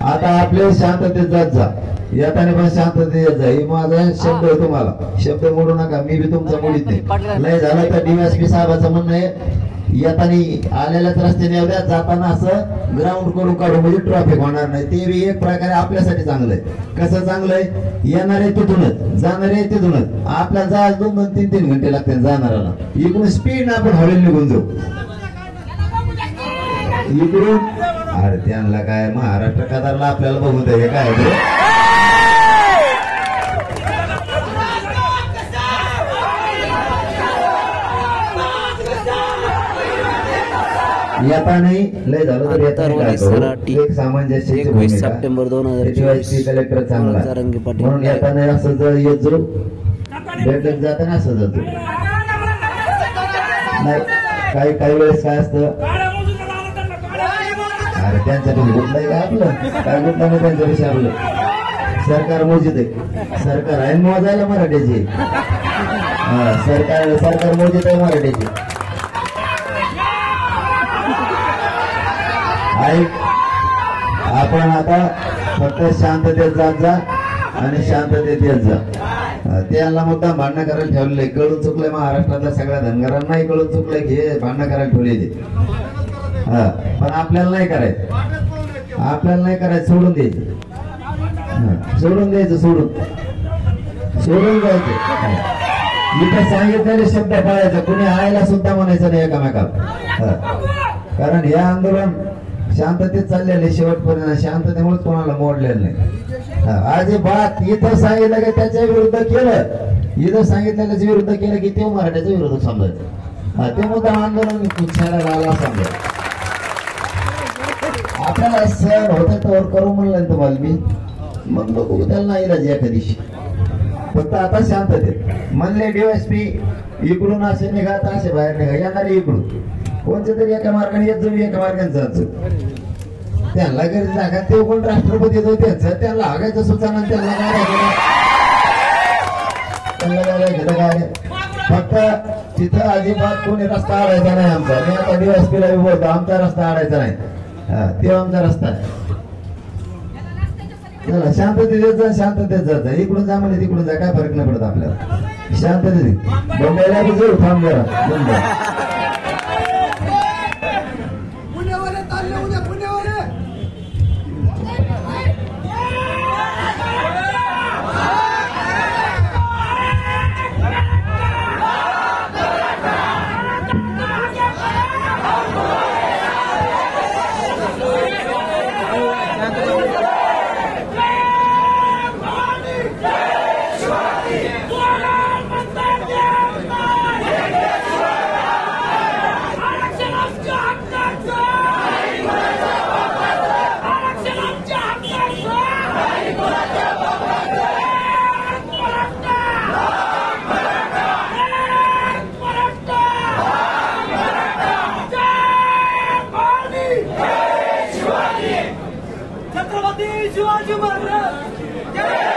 आता आपले शांततेत जात जा, येताना पण शांततेत जा. ही माझा शब्द आहे तुम्हाला, शब्द मोडू नका. मी बी तुमचा मोडीत नाही. लय झालं तर डीवायएसपी साहेबाचं म्हणणं आहे, येताना आलेल्याच रस्त्याने एवढ्या जाताना असं ग्राउंड करून काढू, म्हणजे ट्रॅफिक होणार नाही. ते बी एक प्रकारे आपल्यासाठी चांगलं आहे. कसं चांगलं आहे? येणारे तिथूनच, जाणारे तिथूनच. आपल्याला जायला 2-2-3-3 घंटे लागते जाणाऱ्याला. इकडून स्पीड आपण हवेल निघून जाऊ इकडून. अरे त्यांना काय महाराष्ट्र कदारला आपल्याला बघू दे काय येता नाही. लय झालं तर एक सामंजस्य 21 सप्टेंबर 2024 कलेक्टर चांगला म्हणून येता नाही. असं जर येत जो भेटत जाताना असं जातो नाही. काही वेळेस काय असतं, अरे त्यांच्याकडे गुटलंय का आपलं, काय गुटलं नाही त्यांच्यापेक्षा आपलं. सरकार मोजित आहे, सरकार आहे मोजायला मराठीची. सरकार मोजित आहे मराठीची. आपण आता फक्त शांततेत जात जा आणि शांततेत येत जा. त्यांना मुद्दाम भांडणं करायला ठेवलेलं आहे. कळून चुकलंय महाराष्ट्रातल्या सगळ्या धनगरांनाही कळून चुकलंय की हे भांडणं करायला ठेवलेले. पण आपल्याला नाही करायचं, आपल्याला नाही करायचं. सोडून द्यायचं, सोडून द्यायचं, सोडून द्यायचं. इथं सांगितलेले शब्द पाळायचा. कुणी आयला सुद्धा म्हणायचं नाही एकामेकाला. कारण हे आंदोलन शांततेत चाललेले शेवटपर्यंत. शांततेमुळेच कोणाला मोडलेलं नाही. अजिबात इथं सांगितलं की त्याच्या विरुद्ध केलं, इथं सांगितलेल्याच्या विरुद्ध केलं की ते मराठ्याच्या विरोधात समजायचं. ते मुद्दा आंदोलन छेडायला आला समजायचं. आपल्याला सण होतं तर करू म्हणलं तुम्हाला मी, मग बघू त्याला नाही इलाज एका दिवशी. फक्त आता शांततेत म्हणले डीवायएसपी इकडून असे निघा तर असे बाहेर निघा. येणारे इकडून कोणत्या तरी एका मार्गाने येत जाऊ, एका मार्गाने जायचं. त्यांना गरज लागा ते कोण राष्ट्रपती येतो त्यांचं, त्यांना हागायचं सुचाना. त्यांना काय फक्त तिथं अजिबात कोणी रस्ता अडायचा नाही आमचा. मी आता डीवायएसपीला बोलतो, आमचा रस्ता अडायचा नाही. ते आमचा रस्ता आहे. चला शांततेत जा, शांततेत जायचं. इकडून जा म्हणजे तिकडून जा, काय फरक नाही पडत आपल्याला. शांततेत मुंबईला बी जाऊ, थांब जरा मुंबई. छत्रपती शिवाजी महाराज.